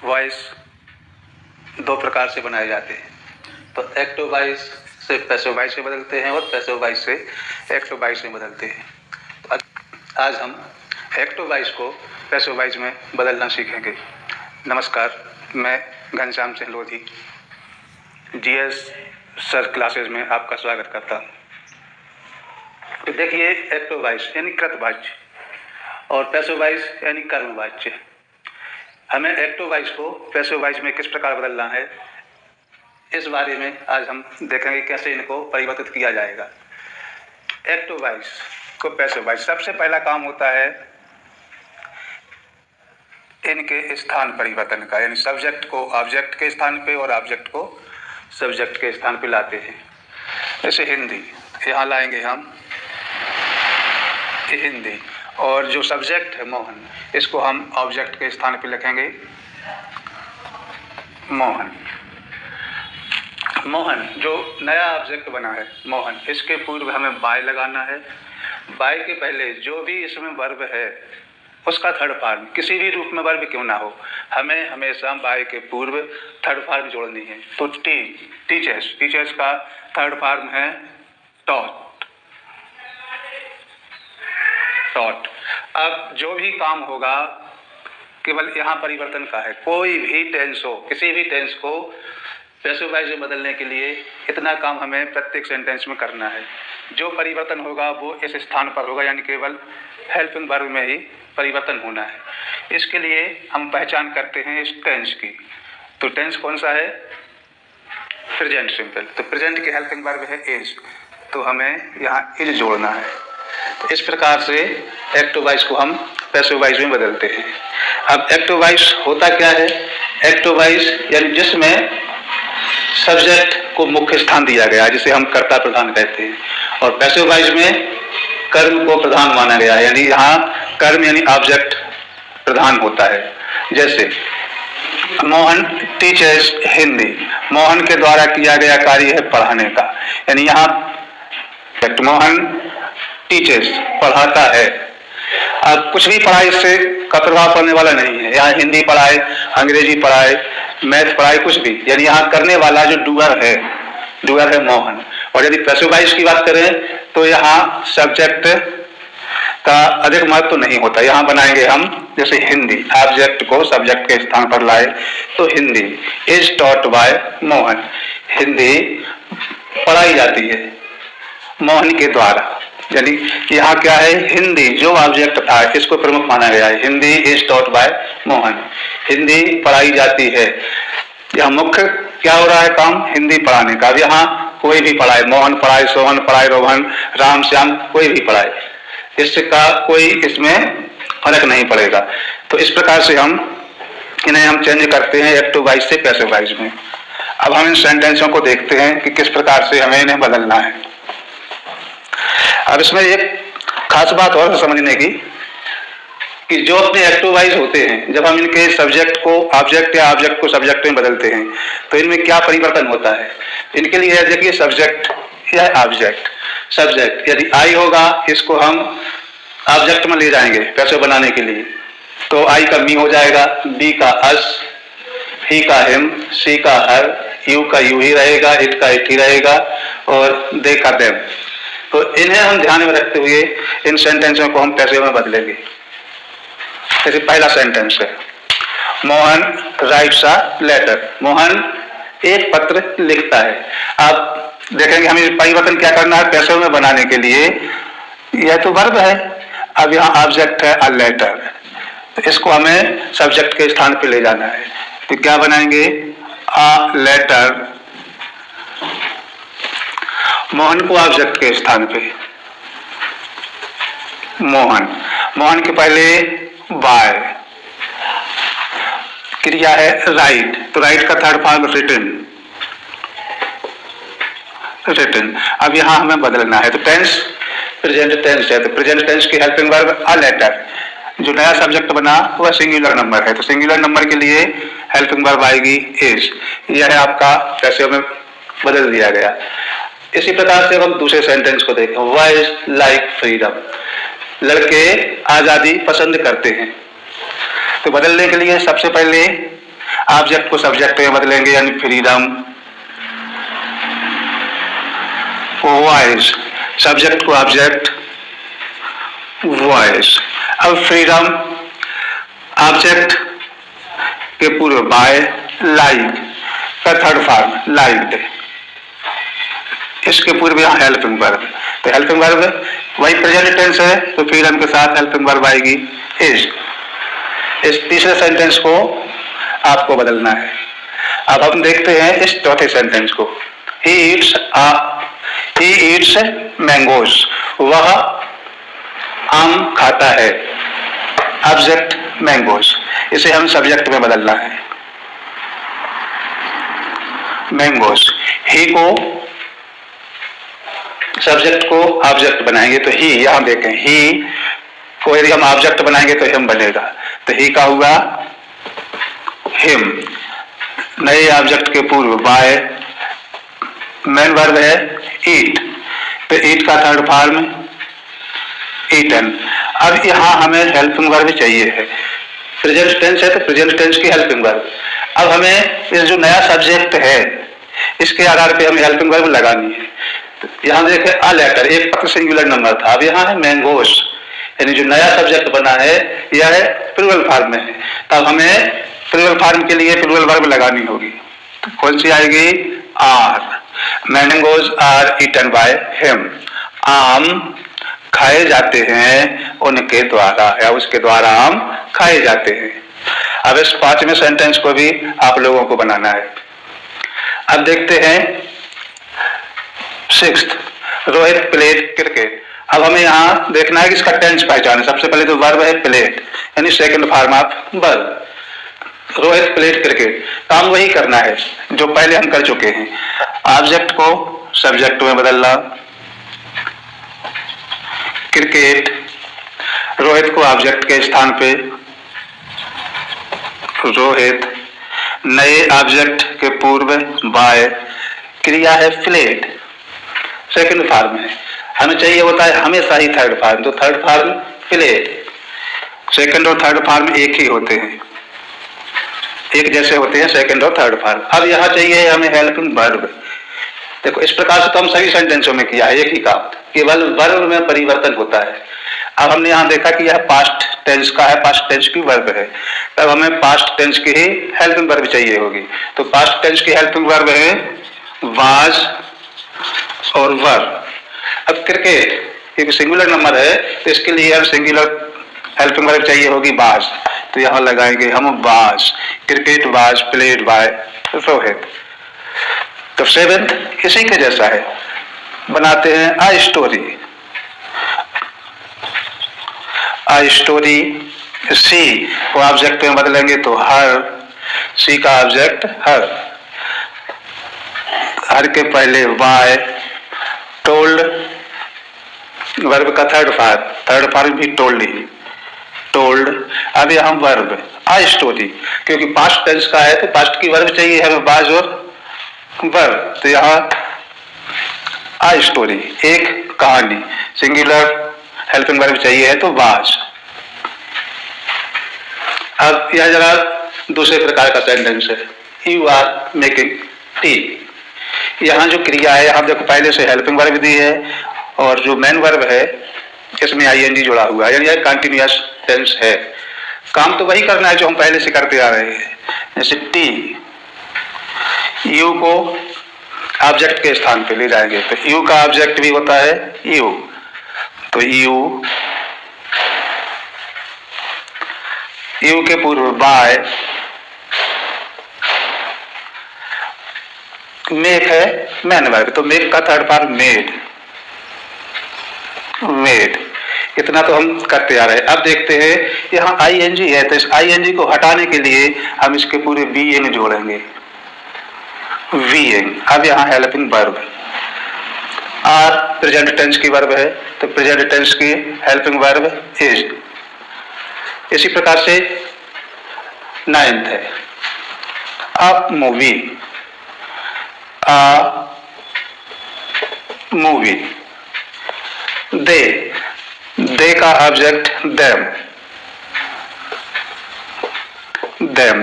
Voice दो प्रकार से बनाए जाते हैं। तो एक्टिव वॉइस से पैसिव वॉइस में बदलते हैं और पैसिव वॉइस से एक्टिव वॉइस में बदलते हैं। तो आज हम एक्टिव वॉइस को पैसिव वॉइस में बदलना सीखेंगे। नमस्कार, मैं Ghanshyam Singh Lodhi GS sir classes में आपका स्वागत करता हूँ। तो देखिए, एक्टिव वॉइस यानी कृतवाच्य और पैसिव वॉइस यानी कर्मवाच्य। हमें एक्टिव वॉइस को पैसिव वॉइस में किस प्रकार बदलना है, इस बारे में आज हम देखेंगे कैसे इनको परिवर्तित किया जाएगा। एक्टिव वॉइस को पैसिव वॉइस, सबसे पहला काम होता है इनके स्थान परिवर्तन का, यानी सब्जेक्ट को ऑब्जेक्ट के स्थान पे और ऑब्जेक्ट को सब्जेक्ट के स्थान पे लाते हैं। जैसे हिंदी, यहाँ लाएंगे हम हिंदी, और जो सब्जेक्ट है मोहन, इसको हम ऑब्जेक्ट के स्थान पे लिखेंगे मोहन। मोहन जो नया ऑब्जेक्ट बना है मोहन, इसके पूर्व हमें बाय लगाना है। बाय के पहले जो भी इसमें वर्ब है उसका थर्ड फॉर्म, किसी भी रूप में वर्ब क्यों ना हो, हमें हमेशा बाय के पूर्व थर्ड फॉर्म जोड़नी है। तो टीचर्स का थर्ड फॉर्म है टॉट। अब जो भी काम होगा केवल यहाँ परिवर्तन का है। कोई भी टेंस हो, किसी भी टेंस को पैसिव वॉइस में बदलने के लिए इतना काम हमें प्रत्येक सेंटेंस में करना है। जो परिवर्तन होगा वो इस स्थान पर होगा, यानी केवल हेल्पिंग वर्ब में ही परिवर्तन होना है। इसके लिए हम पहचान करते हैं इस टेंस की। तो टेंस कौन सा है? Present simple. तो प्रेजेंट की हेल्पिंग वर्ब है इज, तो हमें यहाँ इज जोड़ना है। तो इस प्रकार से एक्टिव वॉइस को हम पैसिव वॉइस में बदलते हैं। अब एक्टिव वॉइस होता क्या है? एक्टिव वॉइस यानी जिसमें सब्जेक्ट को मुख्य स्थान दिया गया, जिसे हम कर्ता प्रधान कहते हैं, और पैसिव वॉइस में कर्म को प्रधान माना गया, यानी यहाँ कर्म यानी ऑब्जेक्ट प्रधान होता है। जैसे मोहन टीचर्स हिंदी, मोहन के द्वारा किया गया कार्य है पढ़ाने का, यानी यहाँ मोहन टीचर्स पढ़ाता है। अब कुछ भी पढ़ाई से का प्रभाव पड़ने वाला नहीं है। यहाँ हिंदी पढ़ाए, अंग्रेजी पढ़ाए, मैथ पढ़ाए, कुछ भी, यानी यहाँ करने वाला जो डूअर है मोहन। और यदि पैसिव वॉइस की बात करें तो यहाँ सब्जेक्ट का अधिक महत्व नहीं होता। यहाँ बनाएंगे हम जैसे हिंदी, ऑब्जेक्ट को सब्जेक्ट के स्थान पर लाए तो Hindi is taught by Mohan, Hindi पढ़ाई जाती है मोहन के द्वारा। यानी यहाँ क्या है? हिंदी जो ऑब्जेक्ट था इसको प्रमुख माना गया है। Hindi is taught by Mohan, Hindi पढ़ाई जाती है। यहाँ मुख्य क्या हो रहा है काम? हिंदी पढ़ाने का। अब यहाँ कोई भी पढ़ाए, मोहन पढ़ाए, सोहन पढ़ाए, रोहन, राम, श्याम, कोई भी पढ़ाए, इसका कोई इसमें फर्क नहीं पड़ेगा। तो इस प्रकार से इन्हें हम चेंज करते हैं एक्टिव वॉइस से पैसिव वॉइस में। अब हम इन सेंटेंसों को देखते हैं कि किस प्रकार से हमें इन्हें बदलना है। अब इसमें एक खास बात और समझने की कि जो अपने एक्टिव वॉइस होते हैं, जब हम इनके सब्जेक्ट को ऑब्जेक्ट या ऑब्जेक्ट को सब्जेक्ट में बदलते हैं तो इनमें क्या परिवर्तन होता है। इनके लिए देखिए, सब्जेक्ट या ऑब्जेक्ट। सब्जेक्ट यदि आई होगा, इसको हम ऑब्जेक्ट में ले जाएंगे पैसिव बनाने के लिए, तो आई का मी हो जाएगा, बी का अस, ही का हिम, सी का हर, यू का यू ही रहेगा, इट का इट ही रहेगा, और दे का देम। तो इन्हें हम ध्यान में रखते हुए इन सेंटेंसों को हम पैसिव में बदलेंगे। जैसे पहला सेंटेंस है, Mohan writes a letter, Mohan एक पत्र लिखता है। आप देखेंगे हमें परिवर्तन क्या करना है पैसिव में बनाने के लिए। यह तो वर्ब है, अब यहाँ ऑब्जेक्ट है अ लेटर, तो इसको हमें सब्जेक्ट के स्थान पे ले जाना है। तो क्या बनाएंगे? अ लेटर, मोहन को ऑब्जेक्ट के स्थान पे, मोहन के पहले बाय, क्रिया है राइट, तो राइट का थर्ड फॉर्म रिटन। अब यहाँ हमें बदलना है, तो टेंस प्रेजेंट टेंस है, तो प्रेजेंट टेंस की हेल्पिंग वर्ब अ लेटर। जो नया सब्जेक्ट बना वह सिंगुलर नंबर है, तो सिंगुलर नंबर के लिए हेल्पिंग वर्ब आएगी इज। यह है आपका पैसिव में बदल दिया गया। इसी प्रकार से हम दूसरे सेंटेंस को देखें, बॉयज लाइक फ्रीडम, लड़के आजादी पसंद करते हैं। तो बदलने के लिए सबसे पहले ऑब्जेक्ट को सब्जेक्ट में बदलेंगे, यानी फ्रीडम वॉइस, सब्जेक्ट को ऑब्जेक्ट वॉइस। अब फ्रीडम ऑब्जेक्ट के पूर्व बाय लाइक का थर्ड फॉर्म लाइक, इसके पूर्व यहाँ हेल्पिंग वर्ब, तो हेल्पिंग वर्ब वही प्रेजेंट टेंस है, तो फ्रीडम के साथ हेल्पिंग वर्ब आएगी इज। इस तीसरे सेंटेंस को आपको बदलना है। अब हम देखते हैं इस चौथे सेंटेंस को। ही ईट्स मैंगोज, वह आम खाता है। ऑब्जेक्ट मैंगोज, इसे हम सब्जेक्ट में बदलना है। मैंगोज, ही को सब्जेक्ट को ऑब्जेक्ट बनाएंगे तो ही, यहां देखें ही को यदि हम ऑब्जेक्ट बनाएंगे तो हिम बनेगा, तो ही का हुआ हिम। नए ऑब्जेक्ट के पूर्व बाय, मेन वर्ब है ईट, तो ईट का थर्ड फॉर्म ईटन। अब यहां हमें हेल्पिंग वर्ब चाहिए है, प्रेजेंट टेंस है तो प्रेजेंट टेंस की हेल्पिंग वर्ब। अब हमें इस जो नया सब्जेक्ट है इसके आधार पे हमें हेल्पिंग वर्ब लगानी है। यहां देखें अ लेटर, एक पत्र सिंगुलर नंबर था, अब यहां है मैंगोस, यानी जो नया सब्जेक्ट बना है यह है प्लूरल फॉर्म में है, तब हमें प्लूरल फॉर्म के लिए प्लूरल वर्ब लगानी होगी। तो कौन सी आएगी? Are. Mangoes are eaten by him, आम खाए जाते हैं उनके द्वारा, या उसके द्वारा आम खाए जाते हैं। अब इस पांचवें सेंटेंस को भी आप लोगों को बनाना है। अब देखते हैं सिक्स्थ, रोहित प्लेड क्रिकेट। अब हमें यहां देखना है कि इसका टेंस पहचाने। सबसे पहले तो वर्ब है प्लेड, यानी second form of verb. Rohit played cricket, काम वही करना है जो पहले हम कर चुके हैं। ऑब्जेक्ट को सब्जेक्ट में बदलना, क्रिकेट रोहित को ऑब्जेक्ट के स्थान पे रोहित, नए ऑब्जेक्ट के पूर्व बाय, क्रिया है प्लेड, सेकंड फॉर्म है। हमें चाहिए होता है हमेशा ही थर्ड फॉर्म, तो थर्ड फॉर्म प्लेड। सेकंड और थर्ड फॉर्म एक ही होते हैं, एक जैसे होते हैं सेकंड और थर्ड फॉर्म। अब यहाँ चाहिए हमें हेल्पिंग वर्ब। देखो इस प्रकार से तो हम सभी सेंटेंसों में किया है एक ही काम, केवल वर्ब में परिवर्तन होता है। अब हमने यहाँ देखा कि यह पास्ट टेंस का है, पास्ट टेंस की वर्ब है, तब हमें पास्ट टेंस की ही हेल्पिंग वर्ब चाहिए होगी। तो पास्ट टेंस की हेल्पिंग वर्ब है वाज और वर। अब क्रिकेट एक सिंगुलर नंबर है, तो इसके लिए हम सिंगुलर हेल्पिंग वर्ब चाहिए होगी वाज, तो यहां लगाएंगे हम was, cricket was played by Rohit. तो सेवेंथ इसी के जैसा है, बनाते हैं आ स्टोरी। आ स्टोरी, सी को ऑब्जेक्ट में बदलेंगे तो हर, सी का ऑब्जेक्ट हर, हर के पहले बाय, टोल्ड वर्ब का थर्ड फॉर्म भी टोल्ड ही, टोल्ड। अब यहां वर्ब आ स्टोरी, क्योंकि पास्ट टेंस का है तो पास्ट की वर्ब चाहिए हमें बाज और वर्ब, तो यहां आ स्टोरी एक कहानी, सिंगुलर हेल्पिंग वर्ब चाहिए है तो वाज। अब यह जरा दूसरे प्रकार का सेंटेंस है, यू आर मेकिंग टी। यहां जो क्रिया है, यहां देखो पहले से हेल्पिंग वर्ब दी है और जो मेन वर्ब है इसमें आईएनजी जुड़ा हुआ है, यानी यह कंटिन्यूअस टेंस है। काम तो वही करना है जो हम पहले से करते आ रहे हैं। जैसे टी, यू को ऑब्जेक्ट के स्थान पे ले जाएंगे, तो यू का ऑब्जेक्ट भी होता है यू, तो यू, यू के पूर्व बाय, मेक है मैन वर्ब, तो मेक का थर्ड फॉर्म मेड, मेड। इतना तो हम करते आ रहे हैं। अब देखते हैं यहाँ आईएनजी है, तो इस आईएनजी को हटाने के लिए हम इसके पूरे बीइंग जोड़ेंगे, बीइंग। अब यहाँ helping verb, are present tense की वर्ब है, तो प्रेजेंट टेंस की हेल्पिंग वर्ब इज। इसी प्रकार से नाइन्थ है अ मूवी, अ मूवी, दे का ऑब्जेक्ट देम,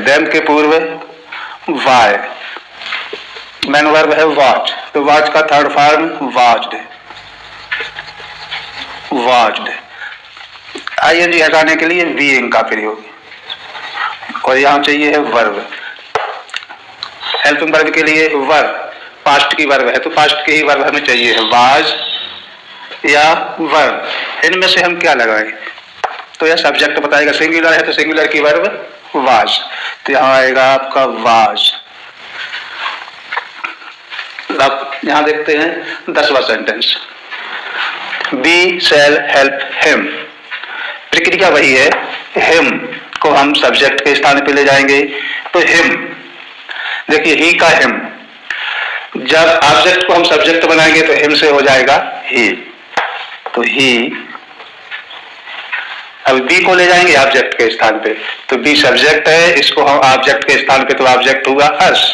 देम के पूर्व वाई, मेन वर्ब है वॉच, तो वॉच का third form watched, watched. ING हटाने के लिए बीइंग का प्रयोग, और यहां चाहिए है वर्ब। हेल्पिंग वर्ब के लिए वर्ब, पास्ट की वर्ब है तो पास्ट के ही वर्ब हमें चाहिए है, वाज या वर्ब, इनमें से हम क्या लगाएं? तो यह सब्जेक्ट बताएगा, सिंगुलर है तो सिंगुलर की वर्ब वाज, तो यहां आएगा आपका वाज। अब यहां देखते हैं 10वां sentence, be shall help him, प्रक्रिया वही है, हिम को हम सब्जेक्ट के स्थान पे ले जाएंगे, तो हिम, देखिए ही का हिम, जब ऑब्जेक्ट को हम सब्जेक्ट बनाएंगे तो हिम से हो जाएगा ही, तो ही। अब बी को ले जाएंगे ऑब्जेक्ट के स्थान पे, तो बी सब्जेक्ट है, इसको हम ऑब्जेक्ट के स्थान पे, तो ऑब्जेक्ट हुआ अस,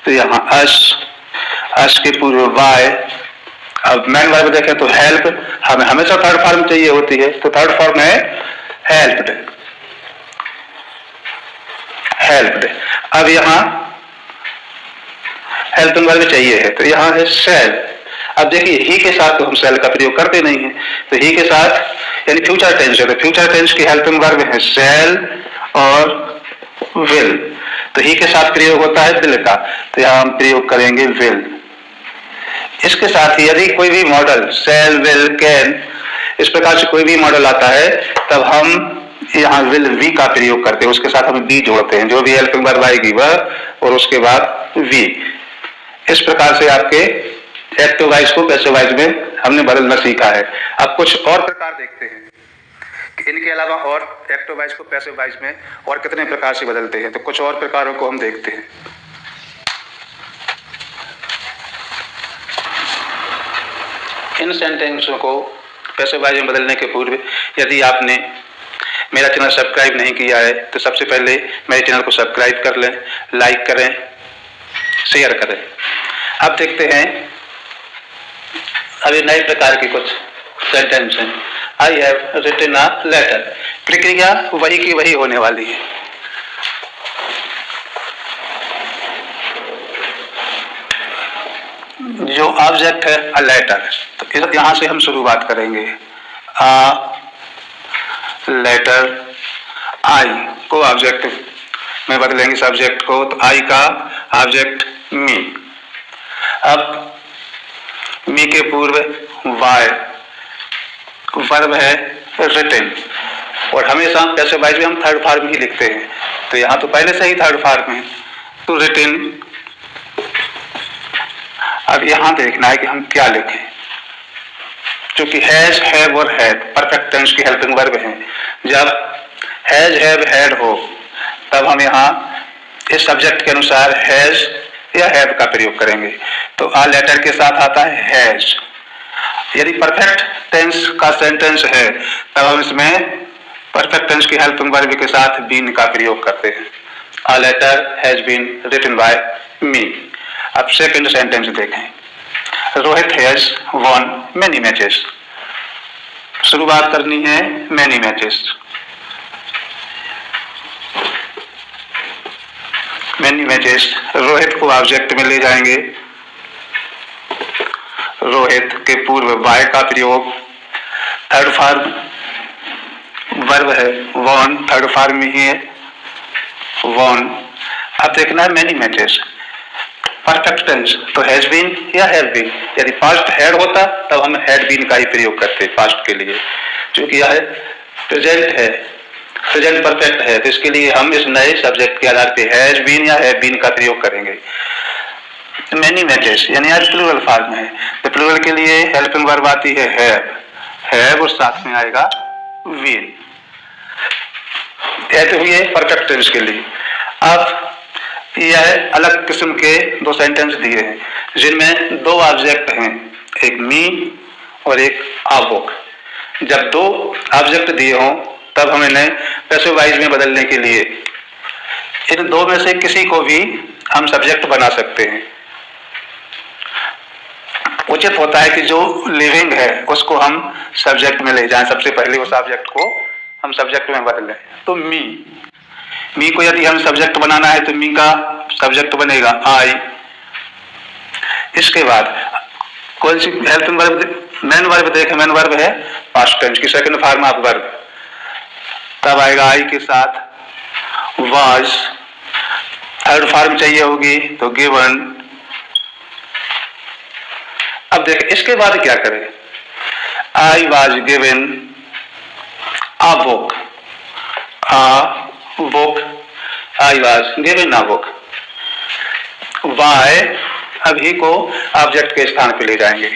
तो यहाँ अस के पूर्व वाई। अब मेन वर्ब देखें तो हेल्प, हमें हमेशा थर्ड फॉर्म चाहिए होती है, तो थर्ड फॉर्म है हेल्प्ड, हेल्प्ड। अब यहाँ हेल्पिंग वर्ब चाहिए है, तो यहाँ है सेल। अब देखिए ही के साथ तो हम सेल का प्रयोग करते नहीं है, तो ही के साथ यानी फ्यूचर टेंस है, तो फ्यूचर टेंस की हेल्पिंग वर्ब है सेल और विल, तो ही के साथ प्रयोग होता है विल का, तो यहाँ हम प्रयोग करेंगे विल। इसके साथ ही यदि कोई भी मॉडल सेल विल कैन इस प्रकार से कोई भी मॉडल आता है, तब हम यहाँ विल वी का प्रयोग करते हैं, उसके साथ हम वी जोड़ते हैं, जो भी हेल्पिंग वर्ब आएगी वह, और उसके बाद वी। इस प्रकार से आपके एक्टिव वॉइस को पैसिव वॉइस में हमने बदलना सीखा है। अब कुछ और प्रकार देखते हैं कि इनके अलावा और एक्टिव वॉइस को पैसिव वॉइस में और कितने प्रकार से बदलते हैं, तो कुछ और प्रकारों को हम देखते हैं। इन सेंटेंसों को पैसिव वॉइस में बदलने के पूर्व यदि आपने मेरा चैनल सब्सक्राइब नहीं किया है तो सबसे पहले मेरे चैनल को सब्सक्राइब कर लें, लाइक करें, शेयर करें। अब देखते हैं अभी नए प्रकार के कुछ सेंटेंस हैं। I have written a letter, प्रक्रिया वही की वही होने वाली है। जो ऑब्जेक्ट है अ लेटर, तो यहां से हम शुरुआत करेंगे। अ लेटर, आई को ऑब्जेक्ट में बदलेंगे सब्जेक्ट को, तो आई का ऑब्जेक्ट मी। अब मी के पूर्व वाई, वर्ब है रिटन, और हमेशा पैसिव वॉइस में हम थर्ड फॉर्म ही लिखते हैं, तो यहाँ तो पहले से ही थर्ड फॉर्म है, तो रिटन। अब यहाँ देखना है कि हम क्या लिखें, क्योंकि हैज, हैव और हैड परफेक्ट टेंस की हेल्पिंग वर्ब है। जब हैज, हैव, हैड हो तब हम यहाँ इस सब्जेक्ट के अनुसार हैज या हैव का प्रयोग करेंगे, तो आ लेटर के साथ आता है हैज। यदि परफेक्ट टेंस का सेंटेंस है तब हम इसमें परफेक्ट टेंस की हेल्पिंग वर्ब के साथ बीन का प्रयोग करते हैं। A letter has been written by me. अब सेकंड सेंटेंस देखें, Rohit has won many matches, शुरुआत करनी है many matches. Many matches, Rohit को ऑब्जेक्ट में ले जाएंगे, रोहित के पूर्व बाय का प्रयोग, थर्ड फॉर्म वर्ब है वॉन, थर्ड फॉर्म में ही है वॉन। अब देखना है मेनी मैचेस, परफेक्ट टेंस तो हैज बीन या हैव बीन। यदि पास्ट हैड होता तब हम हैड बीन का ही प्रयोग करते पास्ट के लिए, क्योंकि यह प्रेजेंट है, प्रेजेंट परफेक्ट है, तो इसके लिए हम इस नए सब्जेक्ट के आधार पे हैज बीन या हैव बीन का प्रयोग करेंगे। मेनी मैचेस यानी आज प्लूरल फॉर्म है, तो प्लूरल के लिए हेल्पिंग वर्ब आती है हैव और साथ में आएगा विल। कहते हुए परफेक्ट टेंस के लिए। अब यह अलग किस्म के दो सेंटेंस दिए हैं जिनमें दो ऑब्जेक्ट हैं, एक मी और एक आबुक। जब दो ऑब्जेक्ट दिए हों तब हम इन्हें पैसिव वॉइस में बदलने के लिए इन दो में से किसी को भी हम सब्जेक्ट बना सकते हैं। उचित होता है कि जो लिविंग है उसको हम सब्जेक्ट में ले जाएं, सबसे पहले उस ऑब्जेक्ट को हम सब्जेक्ट में बदलें। तो मी को यदि हम सब्जेक्ट बनाना है तो मी का सब्जेक्ट बनेगा आई। इसके बाद कौन सी हेल्पिंग वर्ब, मेन वर्ब देखें, मेन वर्ब है पास्ट टेंस की सेकंड फॉर्म ऑफ वर्ब, तब आएगा आई के साथ वाज। थर्ड फॉर्म चाहिए होगी तो गिवन। अब देखें इसके बाद क्या करें, I was given a book, a book, I was given a book. वाई अभी को ऑब्जेक्ट के स्थान पे ले जाएंगे,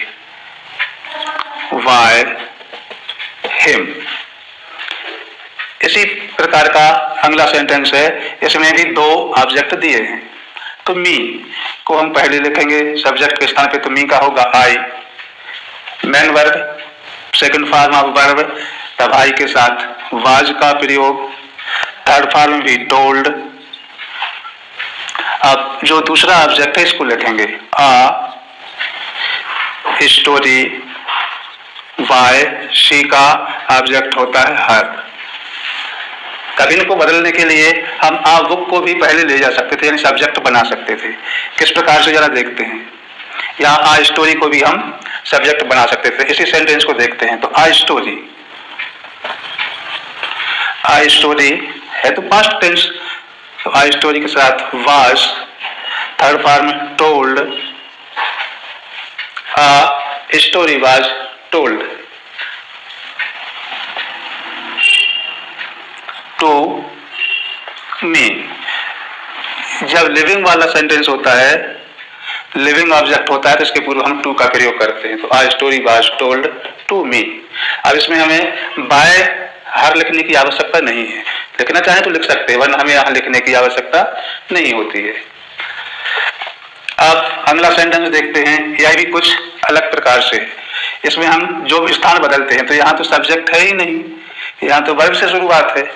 वाई हिम। इसी प्रकार का अगला सेंटेंस है, इसमें भी दो ऑब्जेक्ट दिए हैं, तो मी को हम पहले लिखेंगे सब्जेक्ट के स्थान पे, तो मी का होगा I. Main verb second form of verb, तब आई के साथ वाज का प्रयोग। थर्ड फॉर्म भी टोल्ड। अब जो दूसरा ऑब्जेक्ट है इसको लिखेंगे आ स्टोरी। वाई शी का ऑब्जेक्ट होता है हर। कभी इनको बदलने के लिए हम आ बुक को भी पहले ले जा सकते थे, यानी सब्जेक्ट बना सकते थे। किस प्रकार से जरा देखते हैं, यहाँ आ स्टोरी को भी हम सब्जेक्ट बना सकते थे। इसी सेंटेंस को देखते हैं, तो आ स्टोरी, आ स्टोरी है तो पास्ट टेंस, तो आ स्टोरी के साथ was. Third form told, a story was told. To me, जब लिविंग वाला सेंटेंस होता है, लिविंग ऑब्जेक्ट होता है, तो इसके पूर्व हम टू का प्रयोग करते हैं, तो a story was told to me. अब इसमें हमें बाय हर लिखने की आवश्यकता नहीं है, लिखना चाहे तो लिख सकते हैं, वरना हमें यहां लिखने की आवश्यकता नहीं होती है। अब अगला सेंटेंस देखते हैं, यह भी कुछ अलग प्रकार से। इसमें हम जो भी स्थान बदलते हैं, तो यहाँ तो सब्जेक्ट है ही नहीं, यहाँ तो वर्ब से शुरुआत है।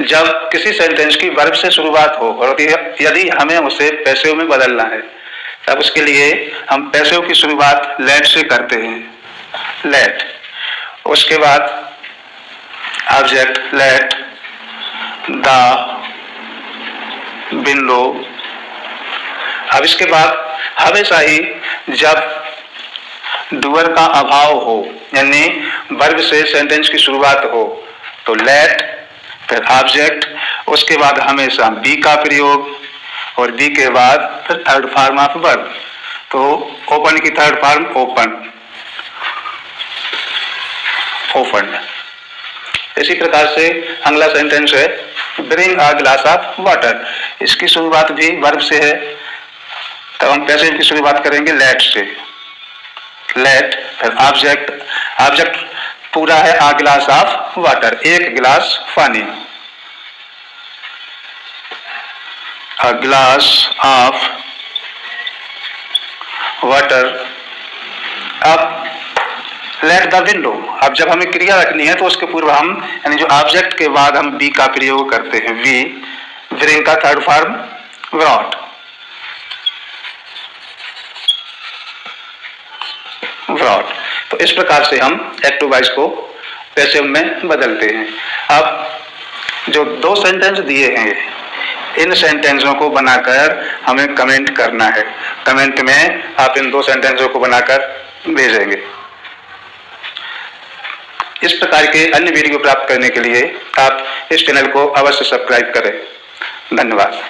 जब किसी सेंटेंस की वर्ब से शुरुआत हो और यदि हमें उसे पैसिव में बदलना है, तब उसके लिए हम पैसिव की शुरुआत लेट से करते हैं, लेट। उसके बाद ऑब्जेक्ट लेट द विंडो। अब इसके बाद हमेशा ही जब डूअर का अभाव हो, यानी वर्ब से सेंटेंस की शुरुआत हो, तो लेट फिर ऑब्जेक्ट, उसके बाद हमेशा बी का प्रयोग, और बी के बाद फिर थर्ड फॉर्म ऑफ वर्ब। तो ओपन की थर्ड फॉर्म ओपन, ओपन। इसी प्रकार से अगला सेंटेंस है bring a glass of water. इसकी शुरुआत भी वर्ब से है, तब हम पैसिव की शुरुआत करेंगे लेट से, लेट फिर ऑब्जेक्ट, ऑब्जेक्ट पूरा है अ ग्लास ऑफ वाटर, एक गिलास पानी, अ ग्लास ऑफ वाटर। अब लेट द विंडो, अब जब हमें क्रिया रखनी है तो उसके पूर्व हम, यानी जो ऑब्जेक्ट के बाद हम बी का प्रयोग करते हैं, वी। ब्रिंग का थर्ड फॉर्म ब्रॉट, ब्रॉट। तो इस प्रकार से हम एक्टिव वॉइस को पैसिव में बदलते हैं। अब जो दो सेंटेंस दिए हैं, इन सेंटेंसों को बनाकर हमें कमेंट करना है। कमेंट में आप इन दो सेंटेंसों को बनाकर भेजेंगे। इस प्रकार के अन्य वीडियो प्राप्त करने के लिए आप इस चैनल को अवश्य सब्सक्राइब करें। धन्यवाद।